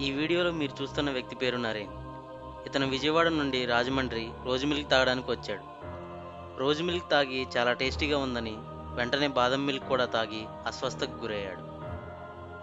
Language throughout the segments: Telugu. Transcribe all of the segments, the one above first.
ఈ వీడియోలో మీరు చూస్తున్న వ్యక్తి పేరు నరేన్. ఇతను విజయవాడ నుండి రాజమండ్రి రోజు మిల్క్ తాగడానికి వచ్చాడు. రోజు మిల్క్ తాగి చాలా టేస్టీగా ఉందని వెంటనే బాదం మిల్క్ కూడా తాగి అస్వస్థతకు గురయ్యాడు.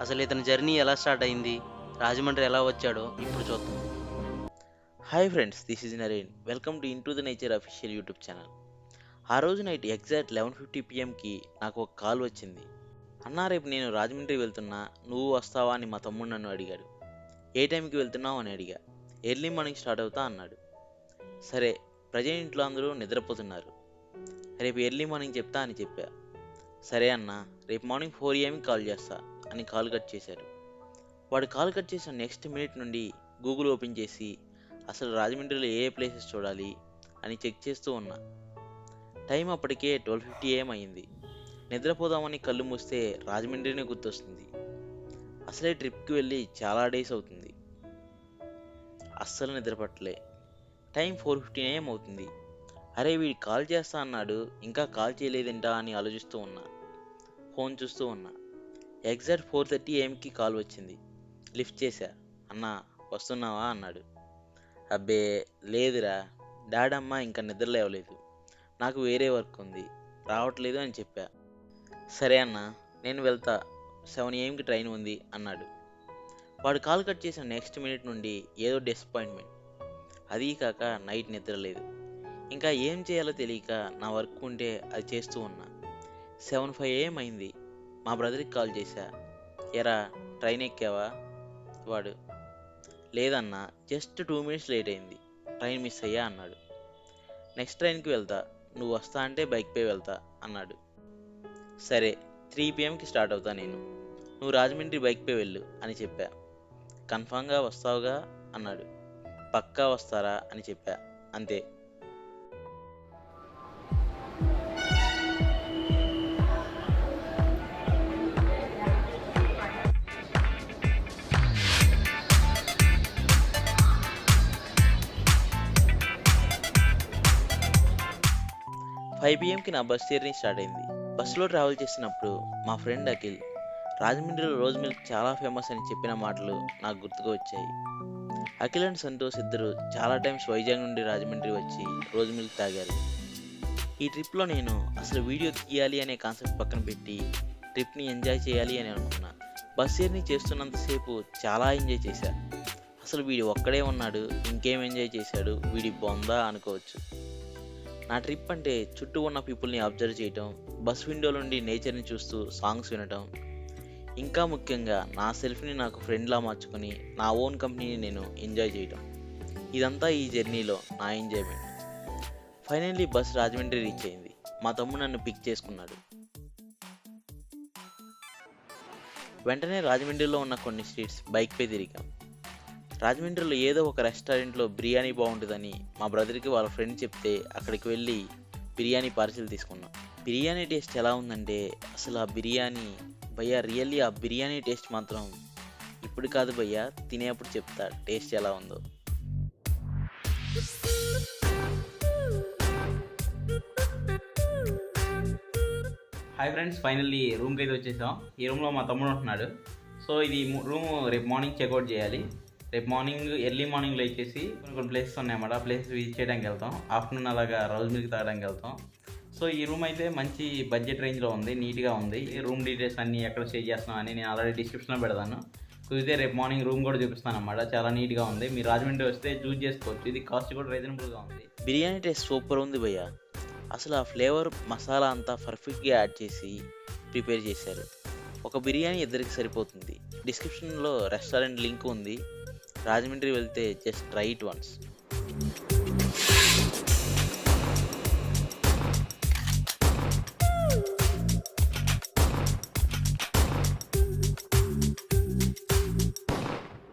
అసలు ఇతని జర్నీ ఎలా స్టార్ట్ అయింది, రాజమండ్రి ఎలా వచ్చాడో ఇప్పుడు చూద్దాం. Hi friends, this is Naren. Welcome to into the nature official YouTube channel. ఆ రోజు నైట్ ఎగ్జాక్ట్ 11:50 పిఎంకి నాకు ఒక కాల్ వచ్చింది. అన్నా, రేపు నేను రాజమండ్రి వెళ్తున్నా, నువ్వు వస్తావా అని మా తమ్ముడు నన్ను అడిగాడు. ఏ టైంకి వెళ్తున్నావు అని అడిగా. ఎర్లీ మార్నింగ్ స్టార్ట్ అవుతా అన్నాడు. సరే, ప్రజెంట్ ఇంట్లో అందరూ నిద్రపోతున్నారు, రేపు ఎర్లీ మార్నింగ్ చెప్తా అని చెప్పా. సరే అన్నా, రేపు మార్నింగ్ 4 AM కాల్ చేస్తా అని కాల్ కట్ చేశాడు. వాడు కాల్ కట్ చేసిన నెక్స్ట్ మినిట్ నుండి గూగుల్ ఓపెన్ చేసి అసలు రాజమండ్రిలో ఏ ప్లేసెస్ చూడాలి అని చెక్ చేస్తూ ఉన్నా. టైం అప్పటికే 12:50 AM అయింది. నిద్రపోదామని కళ్ళు మూస్తే రాజమండ్రినే గుర్తొస్తుంది. అసలే ట్రిప్కి వెళ్ళి చాలా డేస్ అవుతుంది. అస్సలు నిద్రపట్టలే. టైం 4:15 AM అవుతుంది. అరే, వీడి కాల్ చేస్తా అన్నాడు, ఇంకా కాల్ చేయలేదేంటా అని ఆలోచిస్తూ ఉన్నా. ఫోన్ చూస్తూ ఉన్నా. ఎగ్జాక్ట్ 4:30 AMకి కాల్ వచ్చింది. లిఫ్ట్ చేశా. అన్నా, వస్తున్నావా అన్నాడు. అబ్బే, లేదురా, డాడ్ అమ్మ ఇంకా నిద్ర లేవలేదు, నాకు వేరే వర్క్ ఉంది, రావట్లేదు అని చెప్పా. సరే అన్న, నేను వెళ్తా, 7 AMకి ట్రైన్ ఉంది అన్నాడు. వాడు కాల్ కట్ చేసిన నెక్స్ట్ మినిట్ నుండి ఏదో డిసప్పాయింట్మెంట్. అదీ కాక నైట్ నిద్ర లేదు. ఇంకా ఏం చేయాలో తెలియక నా వర్క్ ఉంటే అది చేస్తూ ఉన్నా. 7:05 AM అయింది. మా బ్రదర్కి కాల్ చేశా. ఎరా, ట్రైన్ ఎక్కావా? వాడు, లేదన్నా, జస్ట్ 2 minutes లేట్ అయింది, ట్రైన్ మిస్ అయ్యా అన్నాడు. నెక్స్ట్ ట్రైన్కి వెళ్తా, నువ్వు వస్తా అంటే బైక్పై వెళ్తా అన్నాడు. సరే, 3 PMకి స్టార్ట్ అవుతా నేను, నువ్వు రాజమండ్రి బైక్పై వెళ్ళు అని చెప్పా. కన్ఫామ్గా వస్తావుగా అన్నాడు. పక్కా వస్తారా అని చెప్పా, అంతే. 5 PMకి నా బస్ జర్నీ స్టార్ట్ అయింది. బస్సులో ట్రావెల్ చేసినప్పుడు మా ఫ్రెండ్ అఖిల్ రాజమండ్రిలో రోజ్ మిల్క్ చాలా ఫేమస్ అని చెప్పిన మాటలు నాకు గుర్తుకు వచ్చాయి. అఖిల్ అండ్ సంతోష్ ఇద్దరు చాలా టైమ్స్ వైజాగ్ నుండి రాజమండ్రి వచ్చి రోజ్ మిల్క్ తాగారు. ఈ ట్రిప్లో నేను అసలు వీడియో తీయాలి అనే కాన్సెప్ట్ పక్కన పెట్టి ట్రిప్ని ఎంజాయ్ చేయాలి అని అనుకున్నా. బస్ జర్నీ చేస్తున్నంతసేపు చాలా ఎంజాయ్ చేశా. అసలు వీడు ఒక్కడే ఉన్నాడు, ఇంకేం ఎంజాయ్ చేశాడు, వీడి బొందా అనుకోవచ్చు. నా ట్రిప్ అంటే చుట్టూ ఉన్న పీపుల్ని అబ్జర్వ్ చేయటం, బస్ విండో నుండి నేచర్ని చూస్తూ సాంగ్స్ వినటం, ఇంకా ముఖ్యంగా నా సెల్ఫ్ని నాకు ఫ్రెండ్లా మార్చుకొని నా ఓన్ కంపెనీని నేను ఎంజాయ్ చేయటం. ఇదంతా ఈ జర్నీలో నా enjoyment. Finally bus Rajahmundry reach అయింది. మా తమ్ముడు నన్ను పిక్ చేసుకున్నాడు. వెంటనే రాజమండ్రిలో ఉన్న కొన్ని స్ట్రీట్స్ బైక్పై తిరిగాం. రాజమండ్రిలో ఏదో ఒక రెస్టారెంట్లో బిర్యానీ బాగుంటుందని మా బ్రదర్కి వాళ్ళ ఫ్రెండ్ చెప్తే అక్కడికి వెళ్ళి బిర్యానీ పార్సిల్ తీసుకున్నాం. బిర్యానీ టేస్ట్ ఎలా ఉందంటే అసలు ఆ బిర్యానీ భయ్యా, రియల్లీ ఆ బిర్యానీ టేస్ట్ మాత్రం ఇప్పుడు కాదు భయ్యా, తినేప్పుడు చెప్తా టేస్ట్ ఎలా ఉందో. హాయ్ ఫ్రెండ్స్, ఫైనల్లీ రూమ్కి అయితే వచ్చేసాం. ఈ రూమ్లో మా తమ్ముడు ఉంటున్నాడు. సో ఇది రూమ్ రేపు మార్నింగ్ చెక్అవుట్ చేయాలి. రేపు మార్నింగ్ ఎర్లీ మార్నింగ్లో వచ్చేసి కొన్ని ప్లేసెస్ ఉన్నాయన్నమాట. ఆ ప్లేసెస్ విజిట్ చేయడానికి వెళ్తాం. ఆఫ్టర్నూన్ అలాగా రోజ్ మిల్క్ తాగడానికి వెళ్తాం. సో ఈ రూమ్ అయితే మంచి బడ్జెట్ రేంజ్లో ఉంది, నీట్గా ఉంది. రూమ్ డీటెయిల్స్ అన్నీ ఎక్కడ స్టే చేస్తున్నాం అని నేను ఆల్రెడీ డిస్క్రిప్షన్లో పెడతాను. కుదిరితే రేపు మార్నింగ్ రూమ్ కూడా చూపిస్తాను అన్నమాట. చాలా నీట్గా ఉంది. మీరు రాజమండ్రి వస్తే చూస్ చేసుకోవచ్చు. ఇది కాస్ట్ కూడా రీజనబుల్గా ఉంది. బిర్యానీ టేస్ట్ సూపర్ ఉంది భయ్యా. అసలు ఆ ఫ్లేవర్ మసాలా అంతా పర్ఫెక్ట్గా యాడ్ చేసి ప్రిపేర్ చేశారు. ఒక బిర్యానీ ఇద్దరికి సరిపోతుంది. డిస్క్రిప్షన్లో రెస్టారెంట్ లింక్ ఉంది. రాజమండ్రి వెళ్తే జస్ట్ ట్రై ఇట్ వన్స్.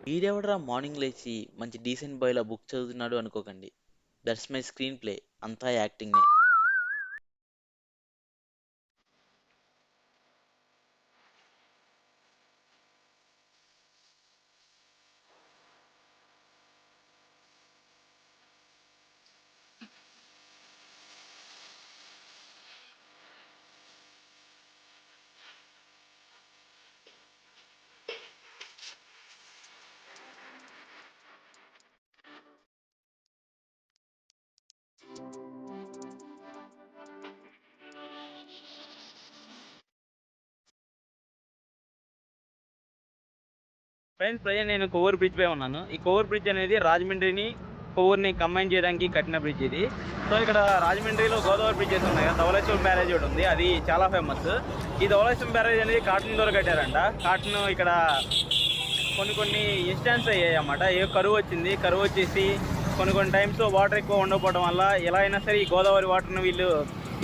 వీడెవడరా మార్నింగ్ లేచి మంచి డీసెంట్ బాయ్లా బుక్ చదువుతున్నాడు అనుకోకండి. దట్స్ మై స్క్రీన్ ప్లే, అంతా యాక్టింగ్నే. ఫ్రెండ్స్ ప్రజెంట్ నేను కొవ్వూరు బ్రిడ్జ్ పై ఉన్నాను. ఈ కొవ్వూరు బ్రిడ్జ్ అనేది రాజమండ్రిని కొవ్వూరుని కంబైన్ చేయడానికి కట్టిన బ్రిడ్జ్ ఇది. సో ఇక్కడ రాజమండ్రిలో గోదావరి బ్రిడ్జెస్ ఉన్నాయి కదా, ధవళేశ్వరం బ్యారేజ్ ఒకటి ఉంది, అది చాలా ఫేమస్. ఈ ధవళేశ్వరం బ్యారేజ్ అనేది కాటన్ ద్వారా కట్టారంట. కాటన్ ఇక్కడ కొన్ని ఇన్స్టాన్స్ అయ్యాయి అన్నమాట. కరువు వచ్చింది, కరువు వచ్చేసి కొన్ని టైమ్స్ వాటర్ ఎక్కువ ఉండకపోవడం వల్ల ఎలా అయినా సరే ఈ గోదావరి వాటర్ని వీళ్ళు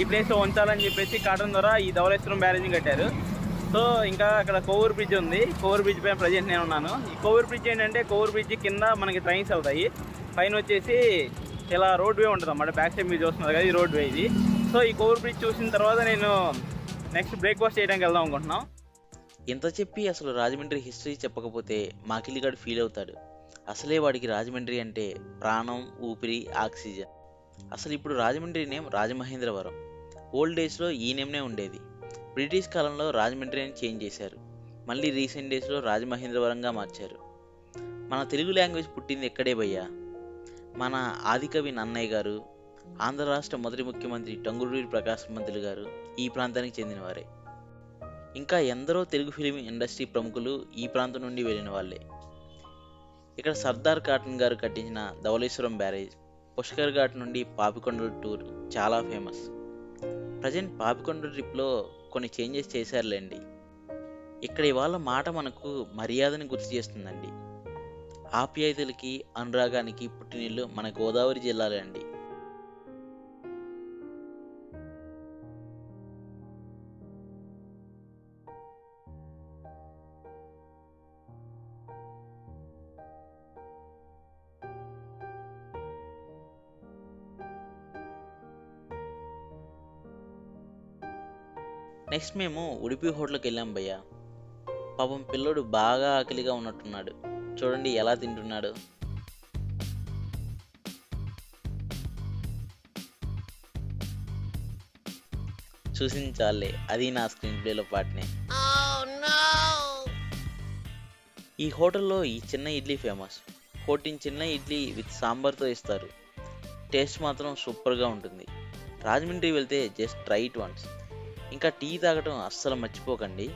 ఈ ప్లేస్లో ఉంచాలని చెప్పేసి కాటన్ ద్వారా ఈ ధవళేశ్వరం బ్యారేజ్ని కట్టారు. సో ఇంకా అక్కడ కొవ్వూరు బ్రిడ్జ్ ఉంది. కొవ్వూరు బ్రిడ్జ్ పైన ప్రజెంట్ నేను ఉన్నాను. ఈ కొవ్వూరు బ్రిడ్జ్ ఏంటంటే, కొవ్వూరు బ్రిడ్జ్ కింద మనకి ట్రైన్స్ అవుతాయి, పైన వచ్చేసి ఇలా రోడ్ వే ఉంటుంది అన్నమాట. బ్యాక్ సైడ్ మీరు చూస్తున్నారు కదా, ఈ రోడ్ వే ఇది. సో ఈ కొవ్వూరు బ్రిడ్జ్ చూసిన తర్వాత నేను నెక్స్ట్ బ్రేక్ఫాస్ట్ చేయడానికి వెళ్దాం అనుకుంటున్నాం. ఎంత చెప్పి అసలు రాజమండ్రి హిస్టరీ చెప్పకపోతే మాకిలిగాడు ఫీల్ అవుతాడు. అసలే వాడికి రాజమండ్రి అంటే ప్రాణం, ఊపిరి, ఆక్సిజన్. అసలు ఇప్పుడు రాజమండ్రి నేమ్ రాజమహేంద్రవరం. ఓల్డ్ డేస్లో ఈ నేమ్నే ఉండేది. బ్రిటిష్ కాలంలో రాజమండ్రి అని చేంజ్ చేశారు. మళ్ళీ రీసెంట్ డేస్లో రాజమహేంద్రవరంగా మార్చారు. మన తెలుగు లాంగ్వేజ్ పుట్టింది ఎక్కడే భయ్యా? మన ఆదికవి నన్నయ్య గారు, ఆంధ్ర రాష్ట్ర మొదటి ముఖ్యమంత్రి టంగుటూరి ప్రకాశం పంతులు గారు ఈ ప్రాంతానికి చెందినవారే. ఇంకా ఎందరో తెలుగు ఫిలిం ఇండస్ట్రీ ప్రముఖులు ఈ ప్రాంతం నుండి వెళ్ళిన వాళ్ళే. ఇక్కడ సర్దార్ కాటన్ గారు కట్టించిన ధవళేశ్వరం బ్యారేజ్, పుష్కర్ ఘాట్ నుండి పాపికొండల టూర్ చాలా ఫేమస్. ప్రజెంట్ పాపికొండ ట్రిప్లో కొన్ని చేంజెస్ చేశారులేండి. ఇక్కడి వాళ్ళ మాట మనకు మర్యాదని గుర్తు చేస్తుందండి. ఆప్యాయతలకి, అనురాగానికి పుట్టినిల్లు మన గోదావరి జిల్లాలే అండి. నెక్స్ట్ మేము ఉడిపి హోటల్కి వెళ్ళాం భయ్యా. పాపం పిల్లోడు బాగా ఆకలిగా ఉన్నట్టున్నాడు. చూడండి ఎలా తింటున్నాడు. చూసింది చాలే, అది నా స్క్రీన్ ప్లేలో పాటనే. ఈ హోటల్లో ఈ చిన్న ఇడ్లీ ఫేమస్. 14 చిన్న ఇడ్లీ విత్ సాంబార్తో ఇస్తారు. టేస్ట్ మాత్రం సూపర్గా ఉంటుంది. రాజమండ్రి వెళ్తే జస్ట్ ట్రై ఇట్ వన్స్. ఇంకా టీ తాగటం అస్సలు మర్చిపోకండి.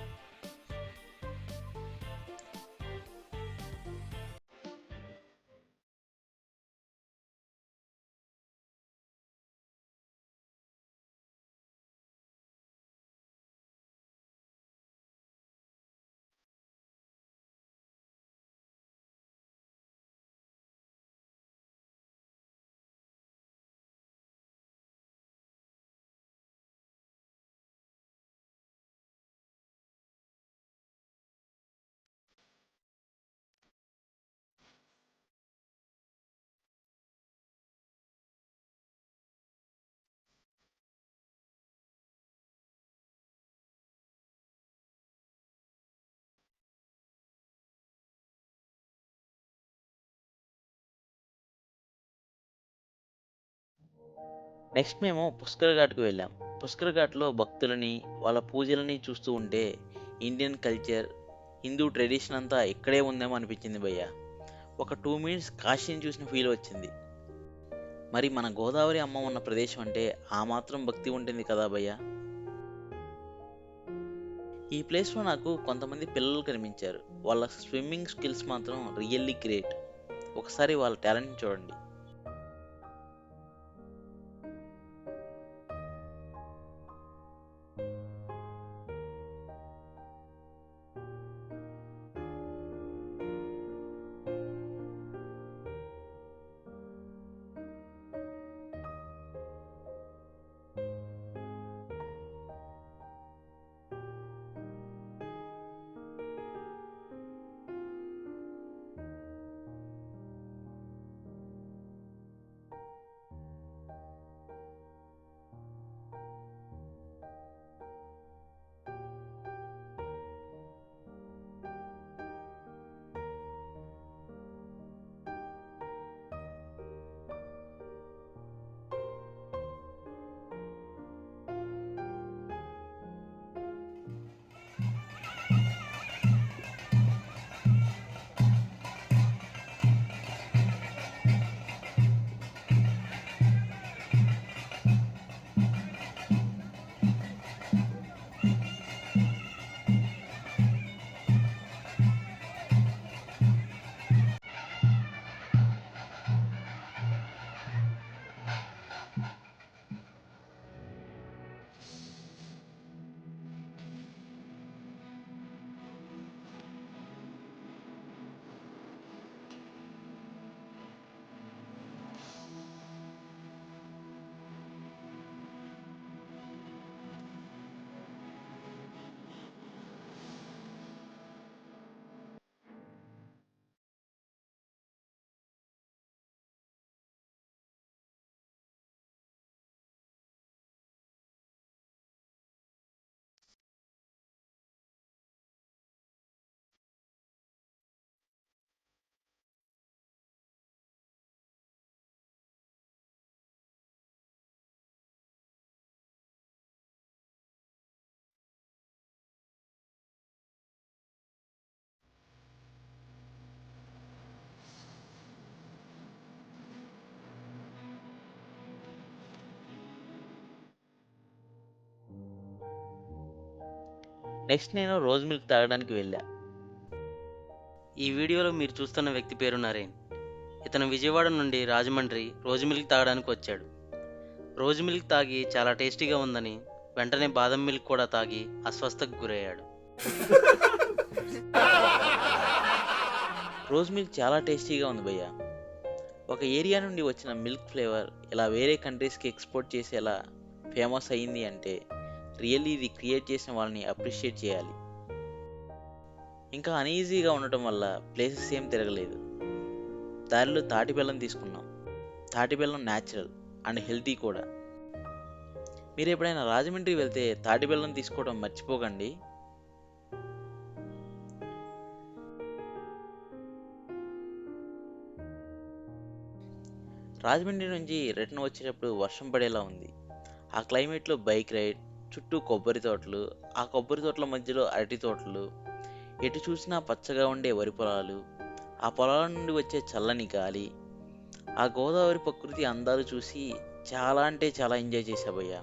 నెక్స్ట్ మేము పుష్కర్ ఘాట్కు వెళ్ళాం. పుష్కర్ ఘాట్లో భక్తులని, వాళ్ళ పూజలని చూస్తూ ఉంటే ఇండియన్ కల్చర్, హిందూ ట్రెడిషన్ అంతా ఇక్కడే ఉందేమో అనిపించింది భయ్య. ఒక 2 మినిట్స్ కాశీని చూసిన ఫీల్ వచ్చింది. మరి మన గోదావరి అమ్మ ఉన్న ప్రదేశం అంటే ఆ మాత్రం భక్తి ఉంటుంది కదా భయ్య. ఈ ప్లేస్లో నాకు కొంతమంది పిల్లలు కనిపించారు. వాళ్ళ స్విమ్మింగ్ స్కిల్స్ మాత్రం రియల్లీ గ్రేట్. ఒకసారి వాళ్ళ టాలెంట్ చూడండి. నెక్స్ట్ నేను రోజ్ మిల్క్ తాగడానికి వెళ్ళా. ఈ వీడియోలో మీరు చూస్తున్న వ్యక్తి పేరు నరేన్. ఇతను విజయవాడ నుండి రాజమండ్రి రోజు మిల్క్ తాగడానికి వచ్చాడు. రోజు మిల్క్ తాగి చాలా టేస్టీగా ఉందని వెంటనే బాదం మిల్క్ కూడా తాగి అస్వస్థకు గురయ్యాడు. రోజ్ మిల్క్ చాలా టేస్టీగా ఉంది భయ్య. ఒక ఏరియా నుండి వచ్చిన మిల్క్ ఫ్లేవర్ ఇలా వేరే కంట్రీస్కి ఎక్స్పోర్ట్ చేసేలా ఫేమస్ అయ్యింది అంటే రియల్లీ ఇది క్రియేట్ చేసిన వాళ్ళని అప్రిషియేట్ చేయాలి. ఇంకా అన్ఈజీగా ఉండటం వల్ల ప్లేసెస్ ఏం తిరగలేదు. దారిలో తాటి బెల్లం తీసుకున్నాం. తాటి బెల్లం న్యాచురల్ అండ్ హెల్తీ కూడా. మీరు ఎప్పుడైనా రాజమండ్రి వెళ్తే తాటి బెల్లం తీసుకోవడం మర్చిపోకండి. రాజమండ్రి నుంచి రిటర్న్ వచ్చేటప్పుడు వర్షం పడేలా ఉంది. ఆ క్లైమేట్లో బైక్ రైడ్, చుట్టూ కొబ్బరి తోటలు, ఆ కొబ్బరి తోటల మధ్యలో అరటి తోటలు, ఎటు చూసినా పచ్చగా ఉండే వరి పొలాలు, ఆ పొలాల నుండి వచ్చే చల్లని గాలి, ఆ గోదావరి ప్రకృతి అందాలు చూసి చాలా అంటే చాలా ఎంజాయ్ చేశాబయ్యా.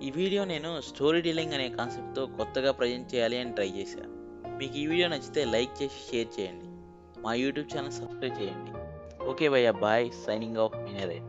ఈ వీడియో నేను స్టోరీ టెల్లింగ్ అనే కాన్సెప్ట్తో కొత్తగా ప్రజెంట్ చేయాలి అని ట్రై చేశా. మీకు ఈ వీడియో నచ్చితే లైక్ చేసి షేర్ చేయండి. మా యూట్యూబ్ ఛానల్ సబ్స్క్రైబ్ చేయండి. ఓకే భయ్యా, బాయ్. Signing off మినరే.